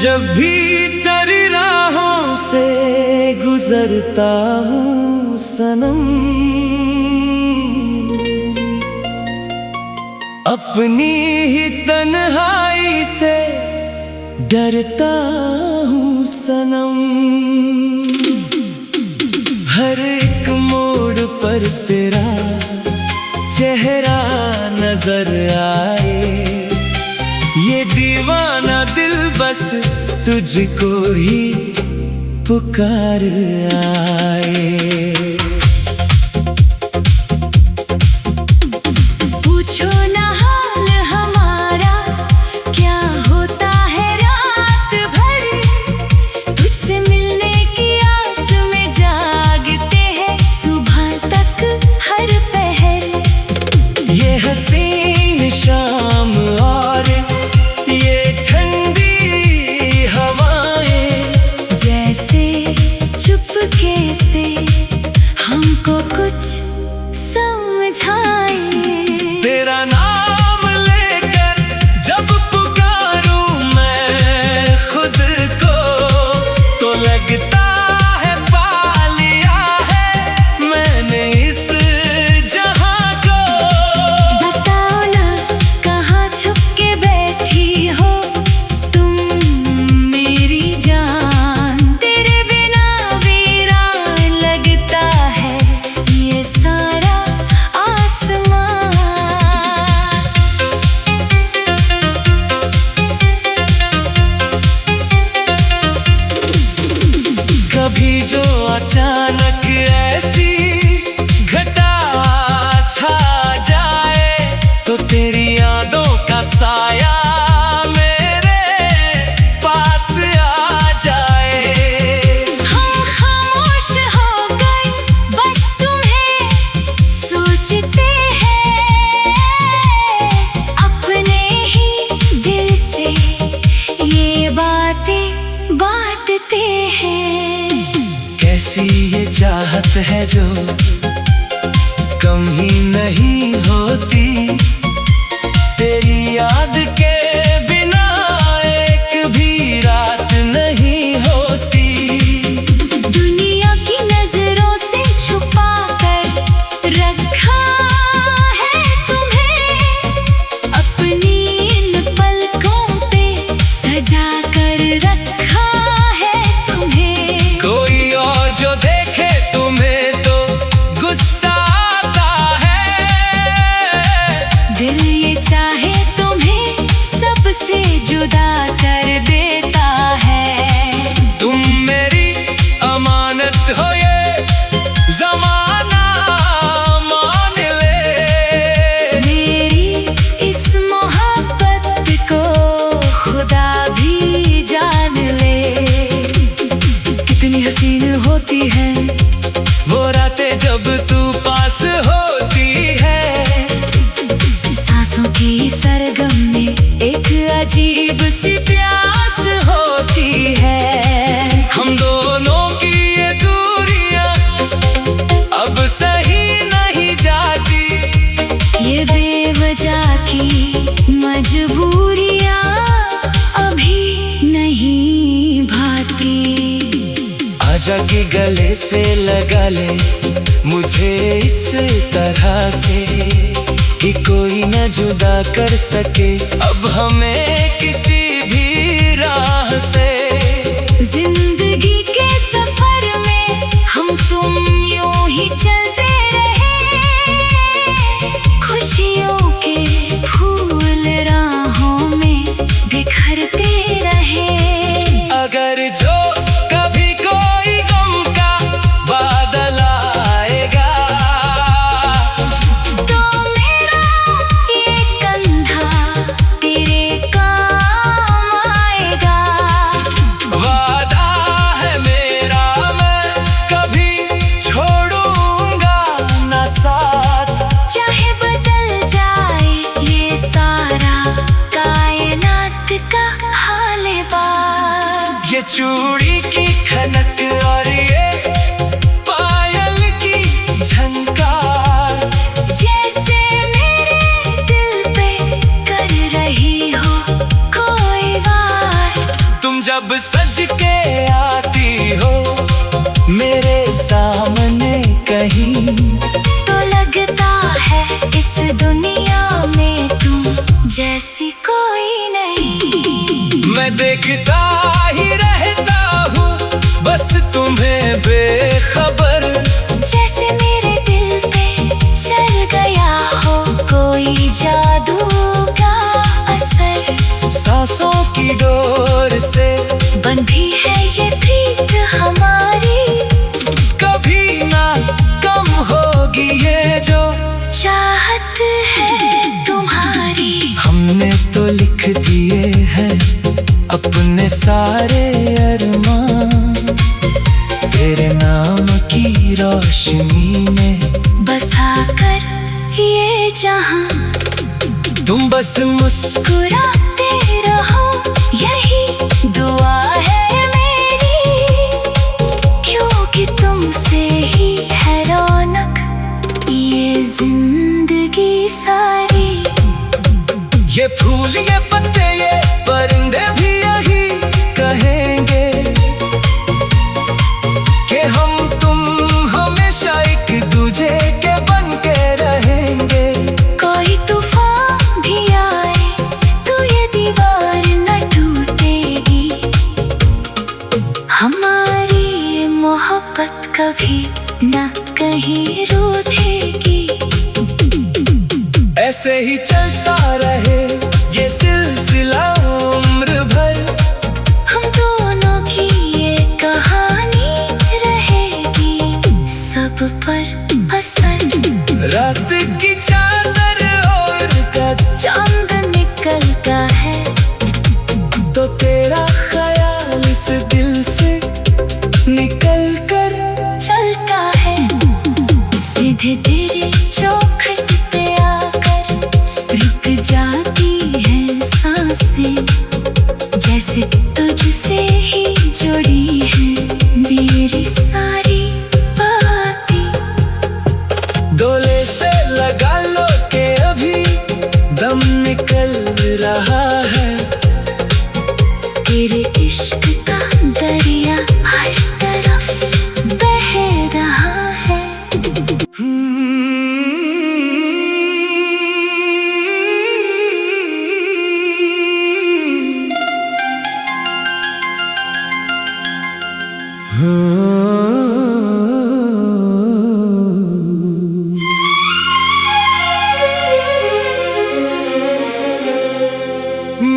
जब भी तेरी राहों से गुजरता हूँ सनम, अपनी ही तन्हाई से डरता हूँ सनम। हर एक मोड़ पर तेरा चेहरा नजर आए, ये दीवाना दिल बस तुझको ही पुकार आए। पूछो ना हाल हमारा, क्या होता है रात भर, तुझसे मिलने की आस में जागते हैं सुबह तक हर पहर। ये हसीन शाम और ये ठंडी हवाएं जैसे चुपके से हमको कुछ समझाए। तेरा नाम लेकर जब पुकारूं मैं खुद को, तो लगता है पा लिया है मैंने इस जहां को। बताओ ना कहाँ छुप के बैठी हो तुम मेरी जान, तेरे बिना वीरान लगता है ये सारा आसमां। कभी जो अचानक ऐसी घटा छा जाए, तो तेरी यादों का साया मेरे पास आ जाए। हम खामोश हो गए बस तुम्हें सोचते हैं, अपने ही दिल से ये बातें बांटते हैं। कैसी ये चाहत है जो कम ही नहीं होती, तेरी याद के बिना एक भी रात नहीं होती। दुनिया की नजरों से छुपा कर रखा है तुम्हें, अपनी इन पलकों पे सजा कर रखा है तुम्हें। कोई और जो देखे तुम्हें तो गुस्सा आता है, दिल ये चाहे तुम्हें सबसे जुदा कर देता है। तुम मेरी अमानत हो ये ज़माना मान ले। मेरी इस मोहब्बत को खुदा भी जान ले। कितनी हसीन होती है वो रातें जब तू पास होती है, सांसों की सरगम में एक अजीब सी प्यास होती है। हम दोनों की ये दूरियां अब सही नहीं जाती, ये बेवजह की मजबूरियां अभी नहीं भाती। आजा के गले से लगा ले मुझे इस तरह से, कि कोई न जुदा कर सके अब हमें किसी भी राह से। जिंदगी के सफर में हम तुम यूं ही चलते रहे, खुशियों के फूल राहों में बिखरते रहे। अगर जो कभी कोई गम का बादल आएगा, तो मेरा ये कंधा तेरे काम आएगा। वादा है मेरा मैं कभी छोड़ूंगा ना साथ। चाहे बदल जाए ये सारा कायनात का हाल-ए-बात। ये चूड़ी की खनक और ये पायल की झनकार, जैसे मेरे दिल पे कर रही हो कोई वार। तुम जब सज के आती हो मेरे सामने कहीं, तो लगता है इस दुनिया में तुम जैसी कोई नहीं। मैं देखता ही रहता हूँ बस तुम्हें बेखबर, जैसे मेरे दिल पे चल गया हो कोई जादू का असर। सांसों की डोर से बंधी है ये प्रीत हमारी, कभी ना कम होगी ये जो चाहत है तुम्हारी। हमने तो लिख दिए हैं अपने सारे अरमान, तेरे नाम की रोशनी में बसा कर ये जहां। तुम बस मुस्कुराते रहो यही दुआ है मेरी, क्योंकि तुमसे ही है रौनक ये जिंदगी सारी। ये फूल ये पत्ते ये परिंदे भी यही कहेंगे कि हम तुम हमेशा एक दूजे के बन के रहेंगे। कोई तूफान भी आए तो ये दीवार न टूटेगी, हमारी ये मोहब्बत कभी न कहीं रूठेगी। ऐसे ही चलता रहे ये सिलसिला उम्र भर, हम दोनों की ये कहानी रहेगी सब पर असर। रात की चादर ओढ़ कर चांद निकलता है तो तेरा ख्याल इस दिल से निकल कर चलता है, सीधे तेरे चौखट पे आकर रुक जाती है सांसें, जैसे तुझसे ही जुड़ी है मेरी सारी बातें। गले से लगा लो के अभी दम निकल रहा है, तेरे इश्क का दरिया हर तरफ बह रहा है।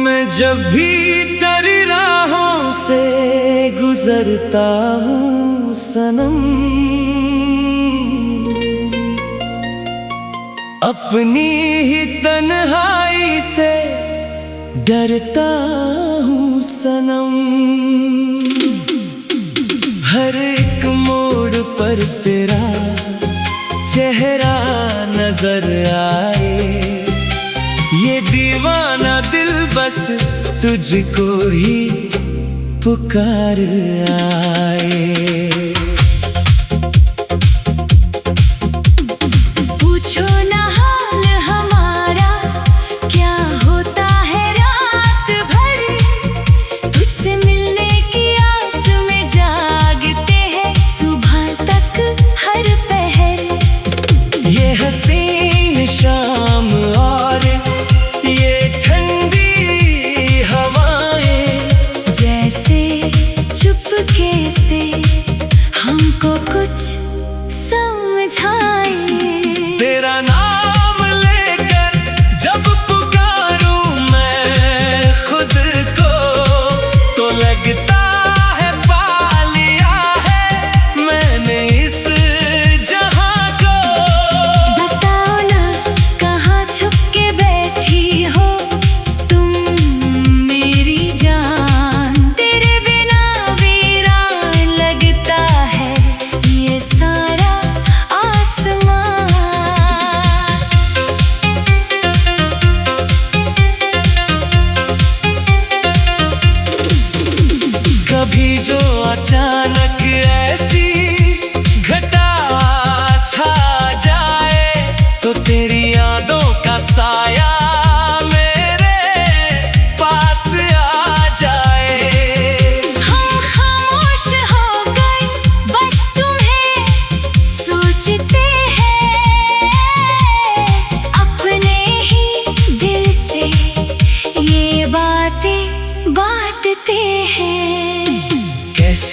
मैं जब भी तेरी राहों से गुजरता हूँ सनम, अपनी ही तन्हाई से डरता हूँ सनम। हर एक मोड़ पर तेरा चेहरा नजर आए, ये दीवाना दिल बस तुझको ही पुकार आए। पूछो ना हाल हमारा क्या होता है रात भर, तुझसे मिलने की आस में जागते हैं सुबह तक हर पहर। ये हसीन शाम और ये ठंडी हवाएं जैसे चुपके से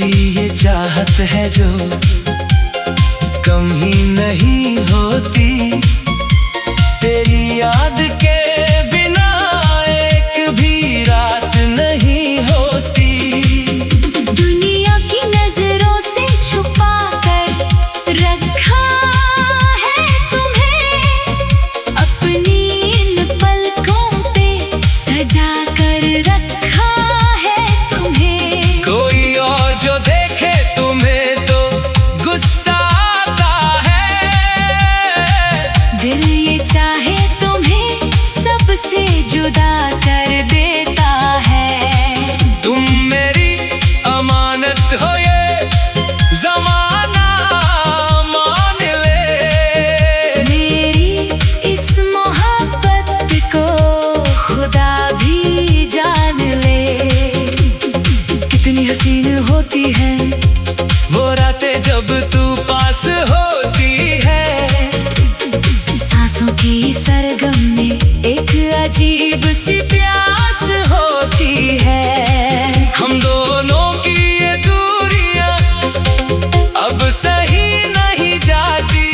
जैसी ये चाहत है जो कम ही नहीं होती, तेरी याद के बिना एक भी रात नहीं होती। दुनिया की नजरों से छुपा कर रखा है तुम्हें, अपनी इन पलकों पे सजा कर रखा है तुम्हें। कोई और जो देखे तुम्हें तो गुस्सा आता है, दिल ये चाहे तुम्हें सबसे जुदा कर देता है। तुम मेरी अमानत हो ये ज़माना मान ले, मेरी इस मोहब्बत को खुदा भी जान ले। कितनी हसीन होती है वो रातें जब तू पास होती है, सांसों की सरगम में एक अजीब सी प्यास होती है। हम दोनों की ये दूरियां अब सही नहीं जाती,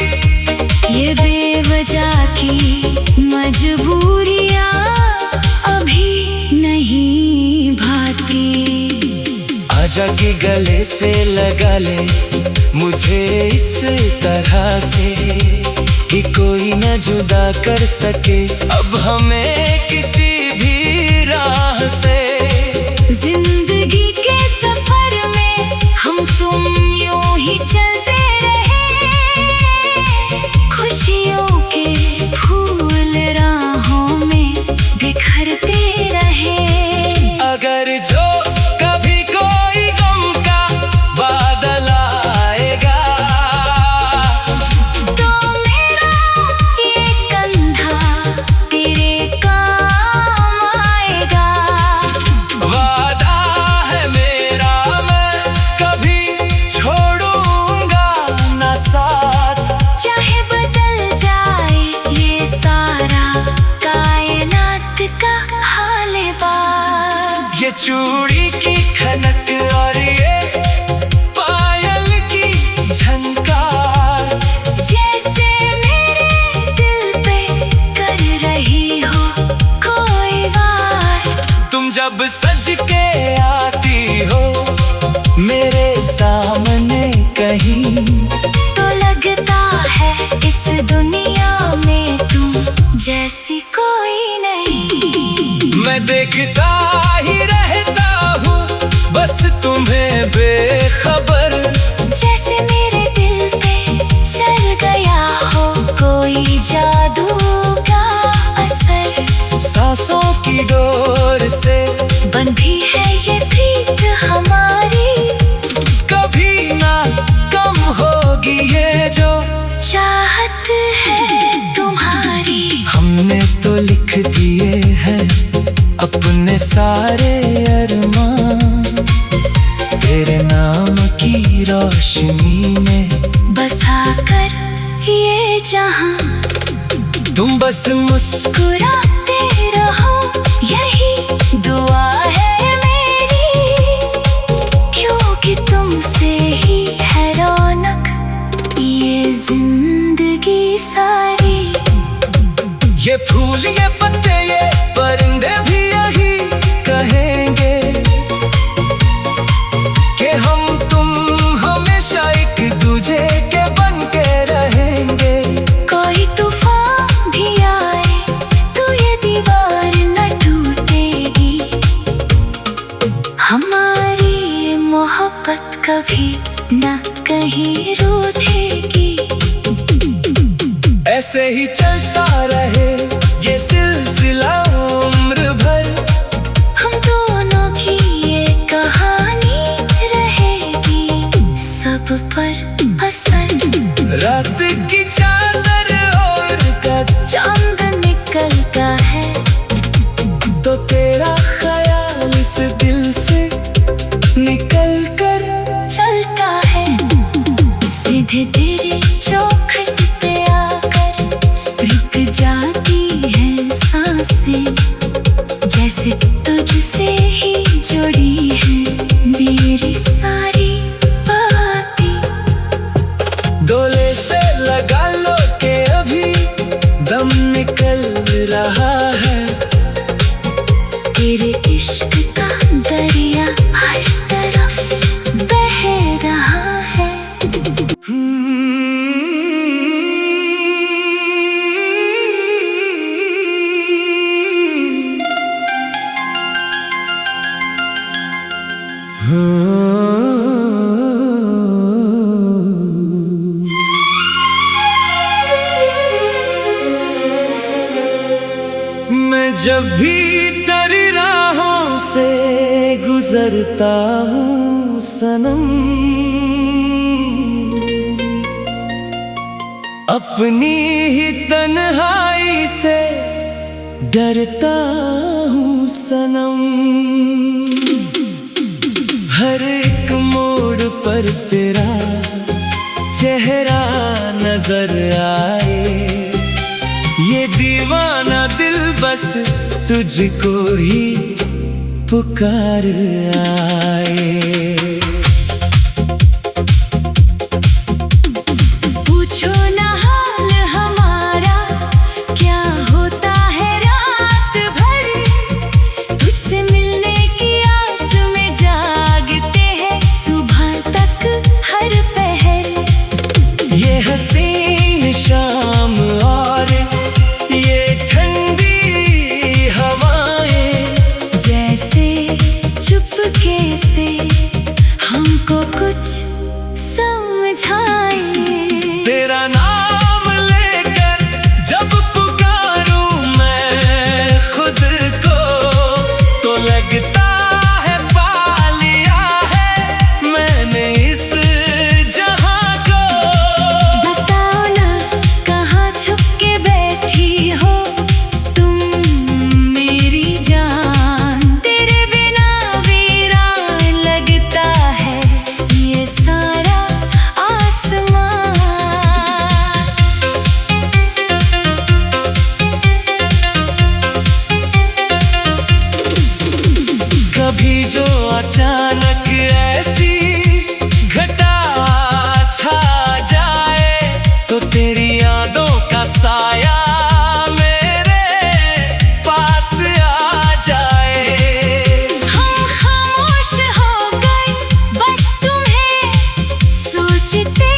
ये बेवजह की मजबूरियां अभी नहीं भाती। आजा के गले से लगा ले मुझे इस तरह से कि कोई न जुदा कर सके अब हमें किसी भी राह से। जिंदगी के सफर में हम तुम यूं ही चलते रहे, खुशियों के फूल राहों में बिखरते रहे। अगर जो कभी कोई गम का बादल आएगा तो मेरा ये कंधा तेरे काम आएगा। वादा है मेरा मैं कभी छोड़ूंगा ना साथ, चाहे बदल जाए ये सारा कायनात का हाल-ए-बात। ये चूड़ी की खनक और ये पायल की झनकार जैसे मेरे दिल पे कर रही हो कोई वार। तुम जब सज के आती हो मेरे सामने कहीं, तो लगता है इस दुनिया में तुम जैसी कोई नहीं। मैं देखता ही रहता हूँ बस तुम्हें बेखबर, जैसे मेरे दिल पे चल गया हो कोई जादू का असर। सांसों की डोर से बन भी है ये प्रीत हमारी, कभी ना कम होगी ये जो चाहत है तुम्हारी। हमने तो लिख दिए हैं अपने सारे अरमान, तेरे नाम की रोशनी में बसा कर ये जहां तुम बस मुस्कुराते रहो, यही दुआ है मेरी। क्योंकि तुमसे ही है रौनक ये जिंदगी सारी। ये फूल ये पत्ते ये परिंदे भी यही कहेंगे कि हम तुम हमेशा एक दूजे के बन के रहेंगे। कोई तूफान भी आए तो ये दीवार न टूटेगी, हमारी ये मोहब्बत कभी न कहीं रूठेगी। ऐसे ही चलता रहे ये सिलसिला उम्र भर, हम दोनों की ये कहानी रहेगी सब पर असर। रात की चादर ओढ़ कर चांद निकलता है तो तेरा ख्याल इस दिल से निकल कर चलता है, सीधे तेरी चौखट पे आकर रुक जाती है सांसें। जैसे तुझसे ही जुड़ी है मेरी सारी निकल रहा है। तेरे इश्क का दरिया हर तरफ बह रहा है। मैं जब भी तेरी राहों से गुजरता हूँ सनम, अपनी ही तन्हाई से डरता हूँ सनम। हर एक मोड़ पर तेरा चेहरा नजर आए, ये दीवाना दिल बस तुझको ही पुकार आए। पूछो ना हाल हमारा, क्या होता है रात भर, तुझसे मिलने की आस में जागते हैं सुबह तक हर पहर। ये हसीन शाम और ये ठंडी हवाएं जैसे चुपके से हमको कुछ समझाए। तेरा नाम लेकर जब पुकारूं मैं खुद को, तो लगता है पा लिया है मैंने इस जहां को। बताओ ना कहाँ छुप के बैठी हो तुम मेरी जान, तेरे बिना वीरान लगता है ये सारा आसमां। कभी जो अचानक ऐसी घटा छा जाए, तो तेरी यादों का साया मेरे पास आ जाए। हम खामोश हो गए बस तुम्हें सोचते